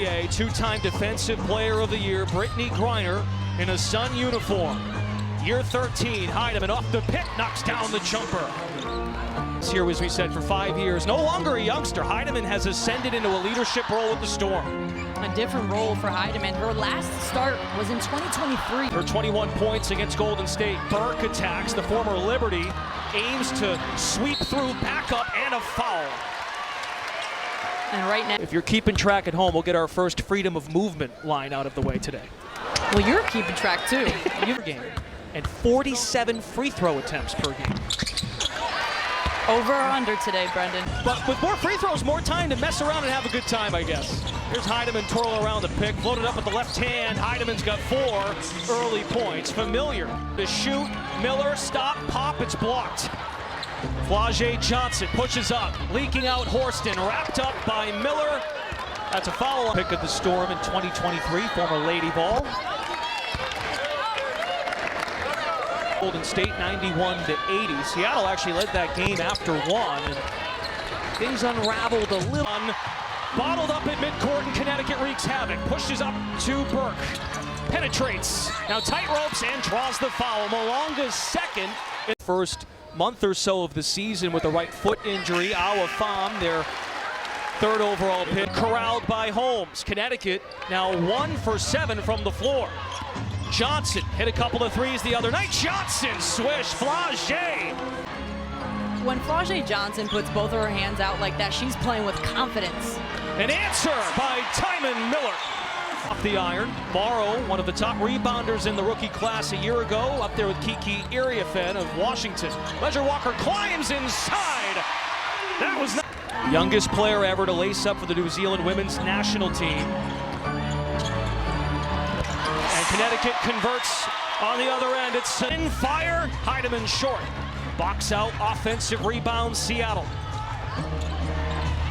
WNBA, two-time Defensive Player of the Year, Brittany Griner, in a Sun uniform. Year 13, Heidemann off the pick, knocks down the jumper. Here, as we said, for 5 years. No longer a youngster, Heidemann has ascended into a leadership role with the Storm. A different role for Heidemann. Her last start was in 2023. Her 21 points against Golden State. Burke attacks, the former Liberty, aims to sweep through, back up, and a foul. And right now, if you're keeping track at home, we'll get our first freedom of movement line out of the way today. Well, you're keeping track too. Game. And 47 free throw attempts per game. Over or under today, Brendan? But with more free throws, more time to mess around and have a good time, I guess. Here's Heidemann twirling around the pick, floated up with the left hand. Heidemann's got 4 early points. Familiar to shoot. Miller, stop, pop, it's blocked. Flau'jae Johnson pushes up, leaking out Horston, wrapped up by Miller. That's a foul. Pick of the Storm in 2023, former Lady Ball. Golden State 91-80. Seattle actually led that game after 1, and things unraveled a little. Bottled up at midcourt, and Connecticut wreaks havoc. Pushes up to Burke, penetrates. Now tight ropes and draws the foul. Malonga's second. First month or so of the season with a right foot injury. Awa Pham, their 3rd overall pick, corralled by Holmes. Connecticut now 1 for 7 from the floor. Johnson hit a couple of threes the other night. Johnson swish, Flau'jae. When Flau'jae Johnson puts both of her hands out like that, she's playing with confidence. An answer by Diamond Miller. Off the iron. Morrow, one of the top rebounders in the rookie class a year ago, up there with Kiki Iriafen of Washington. Ledger Walker climbs inside. That was not youngest player ever to lace up for the New Zealand women's national team. Connecticut converts on the other end. It's in fire. Heidemann short. Box out, offensive rebound, Seattle.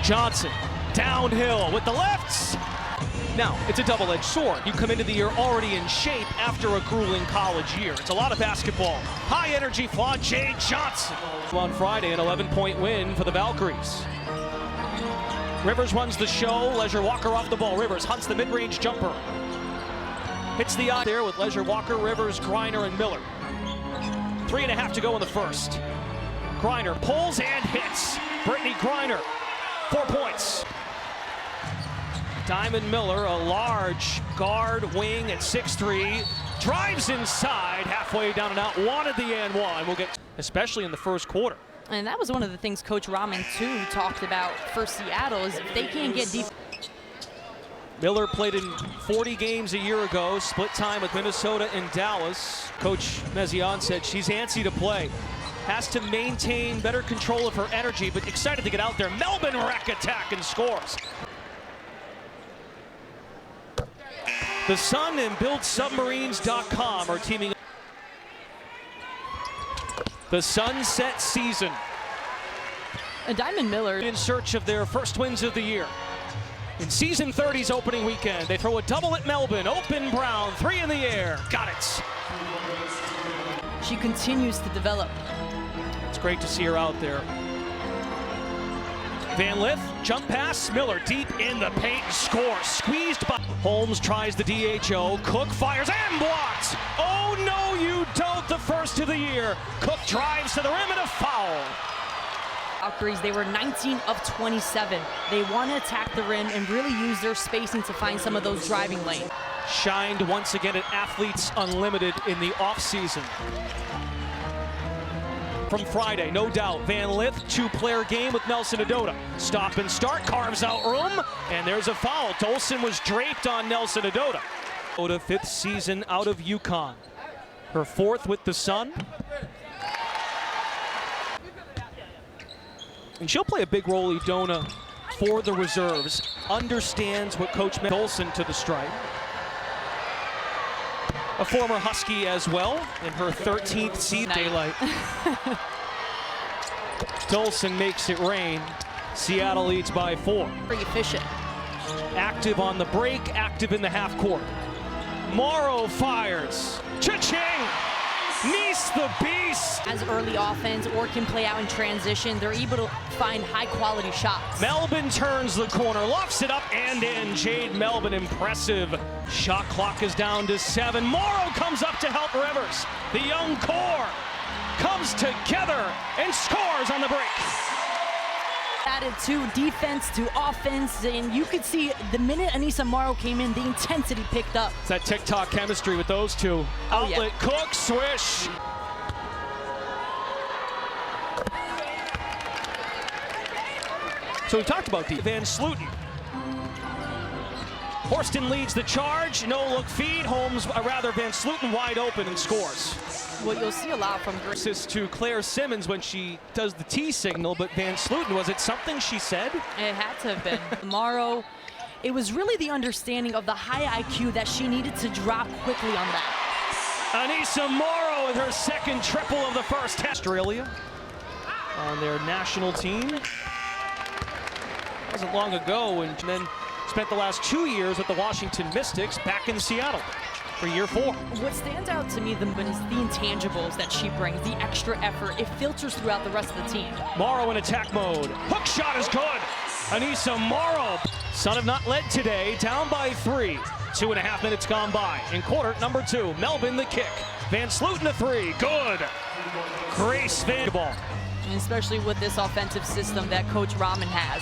Johnson downhill with the lefts. Now, it's a double-edged sword. You come into the year already in shape after a grueling college year. It's a lot of basketball. High energy, Flau'jae Johnson. On Friday, an 11-point win for the Valkyries. Rivers runs the show. Ledger Walker off the ball. Rivers hunts the mid-range jumper. Hits the eye there with Ledger Walker, Rivers, Griner, and Miller. 3.5 to go in the first. Griner pulls and hits. Brittany Griner, 4 points. Diamond Miller, a large guard wing at 6'3", drives inside, halfway down and out, wanted the and one. We'll get, especially in the first quarter. And that was one of the things Coach Rahman, too, talked about for Seattle, is if they can't get deep. Miller played in 40 games a year ago, split time with Minnesota and Dallas. Coach Mezion said she's antsy to play. Has to maintain better control of her energy, but excited to get out there. Melbourne rack attack and scores. The Sun and BuildSubmarines.com are teaming up. The Sunset season. And Diamond Miller in search of their first wins of the year. In season 30's opening weekend, they throw a double at Melbourne. Open Brown, 3 in the air. Got it. She continues to develop. It's great to see her out there. Van Lith, jump pass. Miller deep in the paint, scores. Squeezed by Holmes, tries the DHO. Cook fires and blocked. Oh no, you don't. The first of the year. Cook drives to the rim and a foul. Valkyries, they were 19 of 27. They want to attack the rim and really use their spacing to find some of those driving lanes. Shined once again at Athletes Unlimited in the offseason. From Friday, no doubt, Van Lith, 2-player game with Nelson Adota. Stop and start, carves out room, and there's a foul. Dolson was draped on Nelson Adota. Adota, 5th season out of UConn. Her 4th with the Sun. And she'll play a big role, Idona, for the reserves. Understands what Coach Dolson to the stripe. A former Husky as well in her 13th season. Daylight. Dolson makes it rain. Seattle leads by 4. Very efficient. Active on the break, active in the half court. Morrow fires. Cha-ching! Nice the beast. As early offense or can play out in transition, they're able to find high-quality shots. Melvin turns the corner, lofts it up and in. Jade Melvin, impressive. Shot clock is down to 7. Morrow comes up to help Rivers. The young core comes together and scores on the break. Added to defense to offense, and you could see the minute Anissa Morrow came in, the intensity picked up. It's that TikTok chemistry with those two. Oh, Outlet, yeah. Cook, swish. So we talked about Van Sluten. Horston leads the charge, no look feed. Holmes, Van Sluten wide open and scores. What you'll see a lot from Grace. Assist to Claire Simmons when she does the T signal, but Van Sluten, was it something she said? It had to have been. Morrow, it was really the understanding of the high IQ that she needed to drop quickly on that. Anissa Morrow with her second triple of the first half. Australia on their national team. Wasn't long ago, and then spent the last 2 years with the Washington Mystics back in Seattle for year 4. What stands out to me is the intangibles that she brings, the extra effort. It filters throughout the rest of the team. Morrow in attack mode. Hook shot is good. Anissa Morrow. Sun have not led today, down by 3. 2.5 minutes gone by. In quarter number 2, Melvin the kick. Van Sluten a 3, good. Grace Van ball. And especially with this offensive system that Coach Rahman has.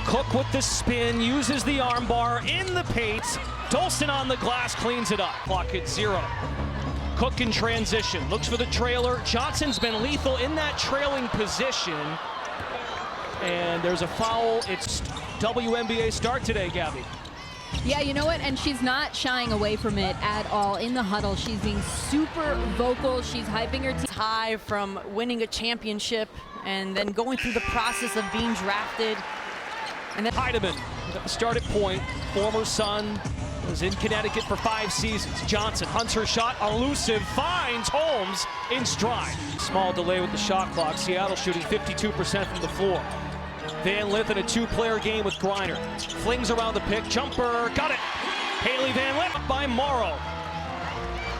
Cook with the spin, uses the arm bar in the paint. Dolson on the glass, cleans it up. Clock at 0. Cook in transition, looks for the trailer. Johnson's been lethal in that trailing position. And there's a foul. It's WNBA start today, Gabby. Yeah, you know what? And she's not shying away from it at all. In the huddle, she's being super vocal. She's hyping her team. High from winning a championship and then going through the process of being drafted. And then Heidemann, started point, former Sun, was in Connecticut for 5 seasons. Johnson hunts her shot, elusive, finds Holmes in stride. Small delay with the shot clock. Seattle shooting 52% from the floor. Van Lith in a 2-player game with Griner. Flings around the pick, jumper, got it. Haley Van Lith by Morrow.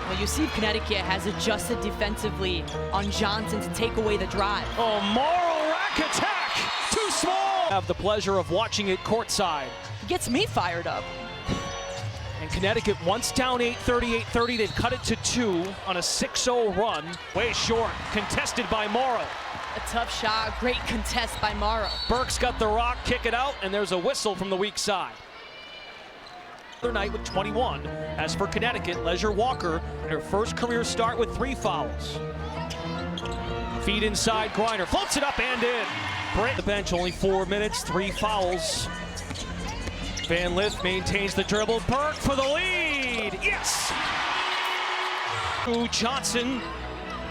Well, you see Connecticut has adjusted defensively on Johnson to take away the drive. Oh, Morrow rack attack, too small. Have the pleasure of watching it courtside. Gets me fired up. And Connecticut, once down 8-30, they've cut it to 2 on a 6-0 run. Way short, contested by Morrow. A tough shot, great contest by Morrow. Burke's got the rock, kick it out, and there's a whistle from the weak side. Other night with 21. As for Connecticut, Leisure Walker in her first career start with 3 fouls. Feed inside, Griner floats it up and in. Brent the bench, only 4 minutes, 3 fouls. Van Lith maintains the dribble. Burke for the lead. Yes! Johnson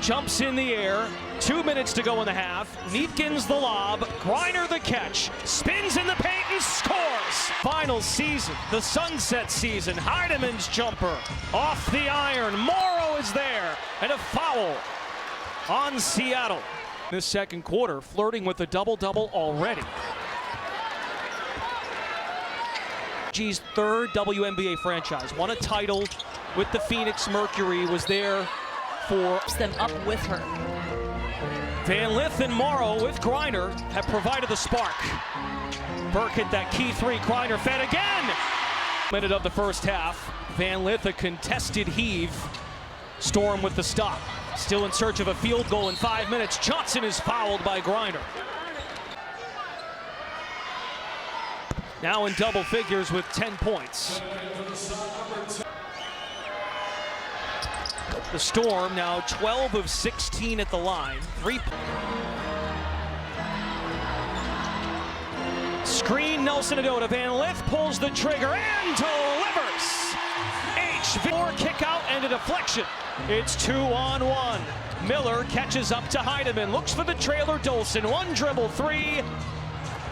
jumps in the air. 2 minutes to go in the half. Neatkins the lob. Griner the catch. Spins in the paint and scores. Final season, the sunset season. Heidemann's jumper off the iron. Morrow is there. And a foul on Seattle. This second quarter, flirting with a double-double already. G's 3rd WNBA franchise. Won a title with the Phoenix Mercury, was there for Them up with her. Van Lith and Morrow with Griner have provided the spark. Burke hit that key 3, Griner fed again. Minute of the first half. Van Lith a contested heave. Storm with the stop. Still in search of a field goal in 5 minutes. Johnson is fouled by Griner. Now in double figures with 10 points. The Storm now 12 of 16 at the line. 3. Screen, Nelson Adota. Van Lith pulls the trigger and delivers. H4 kick out and a deflection. It's 2-on-1. Miller catches up to Heidemann. Looks for the trailer. Dolson. 1 dribble, 3.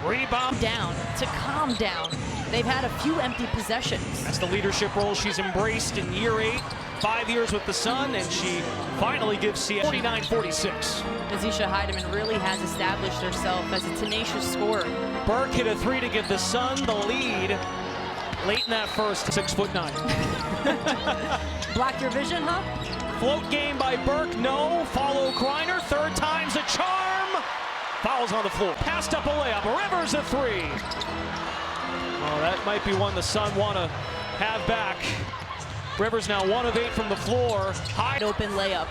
Rebound. Down to calm down. They've had a few empty possessions. That's the leadership role she's embraced in year 8. 5 years with the Sun, and she finally gives Seattle 49-46. Azisha Heidemann really has established herself as a tenacious scorer. Burke hit a 3 to give the Sun the lead late in that first. 6'9". Block your vision, huh? Float game by Burke, no. Follow Griner, third time's a charm. Fouls on the floor. Passed up a layup. Rivers a three. Oh, that might be one the Sun want to have back. Rivers now 1 of 8 from the floor. High Open layup.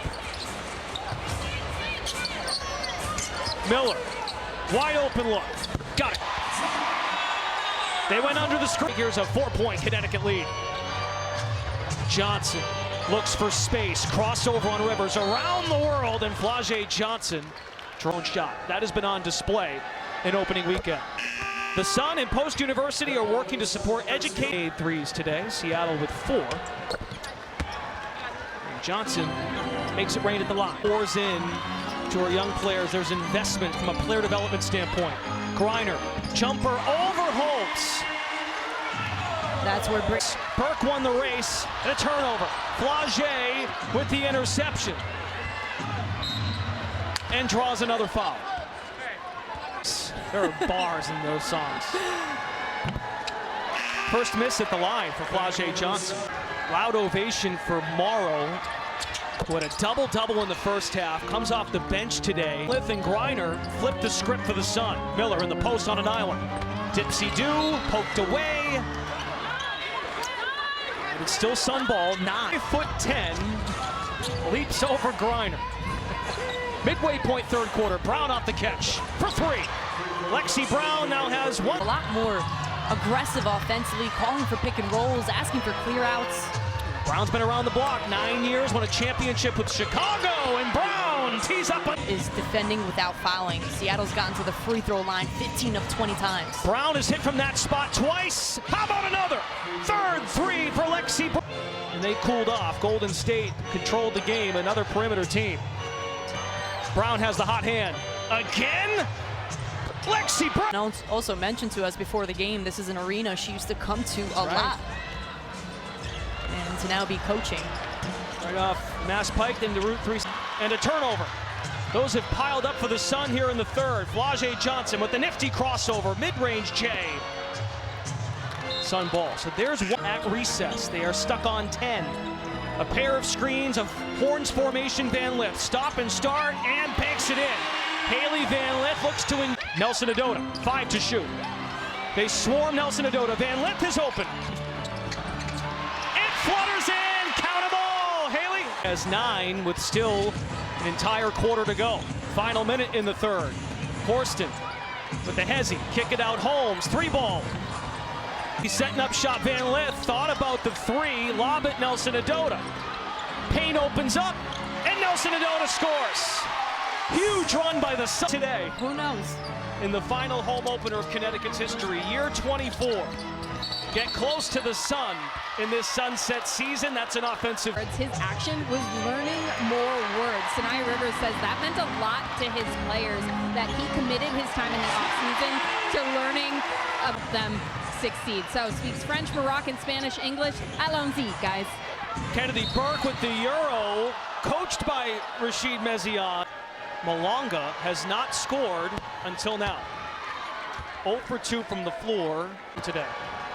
Miller, wide open look. Got it. They went under the screen. Here's a 4-point Connecticut lead. Johnson looks for space. Crossover on Rivers around the world, and Flau'jae Johnson. Drone shot. That has been on display in opening weekend. The Sun and Post University are working to support educated threes today. Seattle with 4. And Johnson makes it rain at the line. Pours in to our young players. There's investment from a player development standpoint. Griner, jumper over Holmes. That's where Burke won the race and a turnover. Flau'jae with the interception. And draws another foul. There are bars in those songs. First miss at the line for Flau'jae Johnson. Loud ovation for Morrow, who had a double-double in the first half. Comes off the bench today. Smith and Griner flipped the script for the Sun. Miller in the post on an island. Dipsy-do, poked away. But it's still Sun ball. 9'10", leaps over Griner. Midway point third quarter, Brown off the catch for 3. Lexi Brown now has 1. A lot more aggressive offensively, calling for pick and rolls, asking for clear outs. Brown's been around the block 9 years, won a championship with Chicago, and Brown tees up. Is defending without fouling. Seattle's gotten to the free throw line 15 of 20 times. Brown has hit from that spot twice. How about another? Third 3 for Lexi Brown. And they cooled off. Golden State controlled the game, another perimeter team. Brown has the hot hand. Again? Lexi Brown. Also mentioned to us before the game, this is an arena she used to come to a lot. And to now be coaching. Right off Mass Pike into Route 3. And a turnover. Those have piled up for the Sun here in the third. Flau'jae Johnson with the nifty crossover. Mid-range J. Sun ball. So there's one at recess. They are stuck on 10. A pair of screens of Horns formation. Van Lith. Stop and start and banks it in. Haley Van Lith looks to Nelson Adota. 5 to shoot. They swarm Nelson Adota. Van Lith is open. It flutters in. Countable. Haley has 9 with still an entire quarter to go. Final minute in the third. Horston with the hezzy. Kick it out. Holmes. 3 ball. He's setting up shot. Van Lith thought about the 3. Lob it Nelson Adota. Payne opens up, and Nelson Adota scores. Huge run by the Sun today. Who knows? In the final home opener of Connecticut's history, year 24. Get close to the Sun in this sunset season. That's an offensive. His action was learning more words. Sinai Rivers says that meant a lot to his players, that he committed his time in the offseason to learning of them succeed. So speaks French, Moroccan, Spanish, English. Allons-y, guys. Kennedy Burke with the Euro, coached by Rashid Mezion. Malonga has not scored until now. 0 for 2 from the floor today.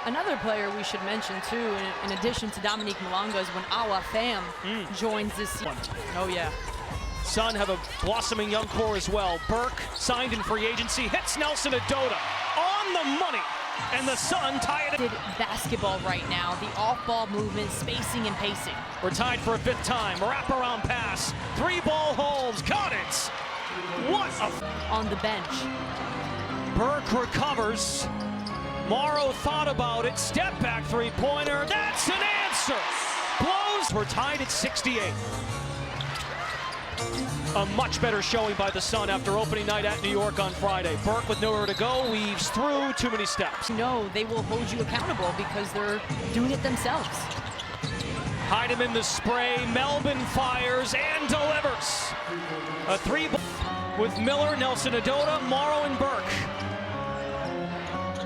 Another player we should mention too, in addition to Dominique Malonga, is when Awa Pham joins this season. Oh yeah. Sun have a blossoming young core as well. Burke signed in free agency, hits Nelson Adota on the money. And the Sun tie it. Basketball right now, the off-ball movement, spacing and pacing. We're tied for a 5th time. Wraparound pass. 3 ball Holmes. Got it. What a... On the bench. Burke recovers. Morrow thought about it. Step back 3-pointer. That's an answer. Blows. We're tied at 68. A much better showing by the Sun after opening night at New York on Friday. Burke with nowhere to go, weaves through, too many steps. No, they will hold you accountable because they're doing it themselves. Hide him in the spray. Melbourne fires and delivers. A 3 with Miller, Nelson Adota, Morrow, and Burke.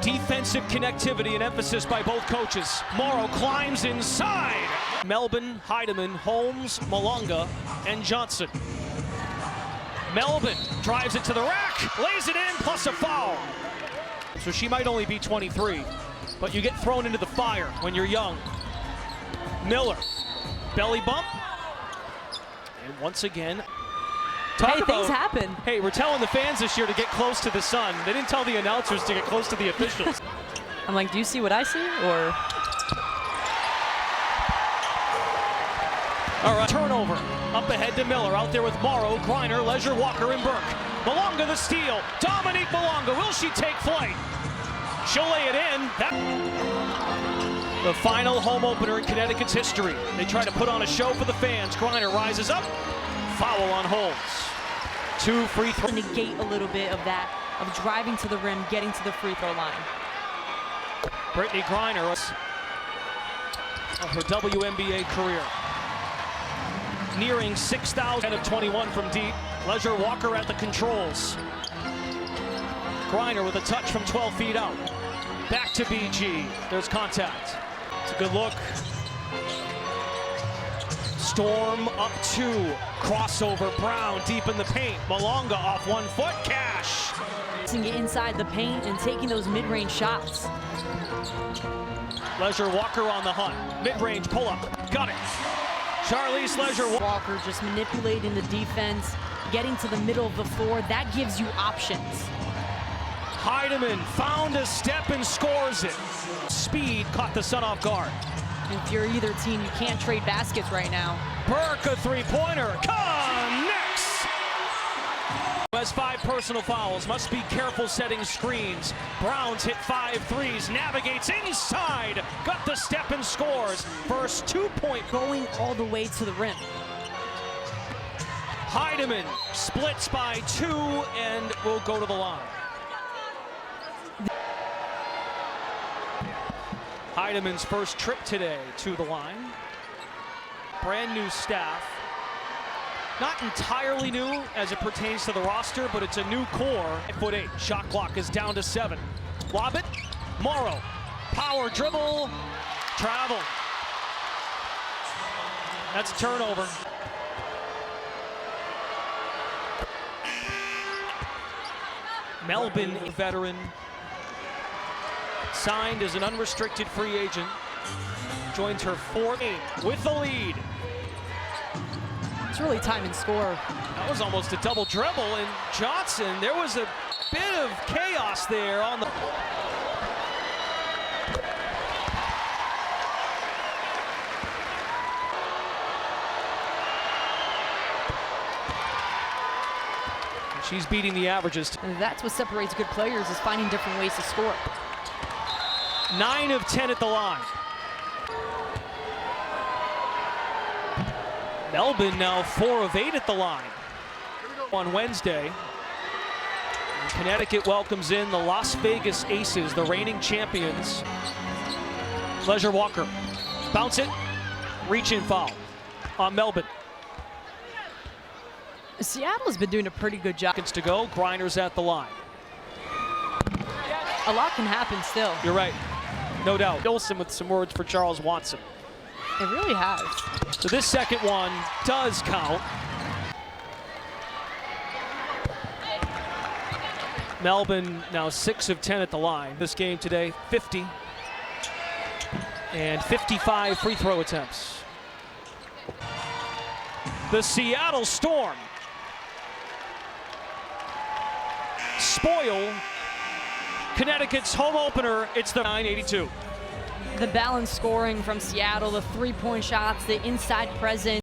Defensive connectivity and emphasis by both coaches. Morrow climbs inside. Melbourne, Heidemann, Holmes, Malonga, and Johnson. Melbourne drives it to the rack, lays it in, plus a foul. So she might only be 23, but you get thrown into the fire when you're young. Miller, belly bump, And once again, Things happen. Hey, we're telling the fans this year to get close to the Sun. They didn't tell the announcers to get close to the officials. I'm like, do you see what I see? Or all right, turnover. Up ahead to Miller, out there with Morrow, Griner, Leisure, Walker, and Burke. Malonga the steal. Dominique Malonga, will she take flight? She'll lay it in. The final home opener in Connecticut's history. They try to put on a show for the fans. Griner rises up. Foul on Holmes. 2 free throws. negate a little bit of that, of driving to the rim, getting to the free throw line. Brittany Griner of her WNBA career. Nearing 6,000 of 21 from deep. Leisure Walker at the controls. Griner with a touch from 12 feet out. Back to BG. There's contact. It's a good look. Storm up 2. Crossover. Brown deep in the paint. Malonga off 1 foot. Cash. Get inside the paint and taking those mid-range shots. Leisure Walker on the hunt. Mid-range pull-up. Got it. Charlize Leisure Walker just manipulating the defense, getting to the middle of the floor. That gives you options. Heidemann found a step and scores it. Speed caught the Sun off guard. If you're either team, you can't trade baskets right now. Burke a three-pointer. Connects. Has 5 personal fouls. Must be careful setting screens. Brown's hit 5 threes. Navigates inside. Got the step and scores. First 2-point. Going all the way to the rim. Heidemann splits by 2 and will go to the line. Heidemann's first trip today to the line. Brand new staff. Not entirely new as it pertains to the roster, but it's a new core. 5'8". Shot clock is down to 7. Lob it. Morrow. Power dribble. Travel. That's a turnover. Melbourne veteran. Signed as an unrestricted free agent. Joins her 4th game with the lead. It's really time and score. That was almost a double dribble, and Johnson, there was a bit of chaos there on the... She's beating the averages. And that's what separates good players, is finding different ways to score. 9 of 10 at the line. Melbourne now 4 of 8 at the line. On Wednesday, Connecticut welcomes in the Las Vegas Aces, the reigning champions. Leisure Walker, bounce it, reach in foul on Melbourne. Seattle's been doing a pretty good job. Seconds to go, Griner's at the line. A lot can happen still. You're right, no doubt. Olsen with some words for Charles Watson. It really has. So this second one does count. Melbourne now 6 of 10 at the line. This game today, 50 and 55 free throw attempts. The Seattle Storm spoil Connecticut's home opener. It's the 982. The balanced scoring from Seattle, the three-point shots, the inside presence.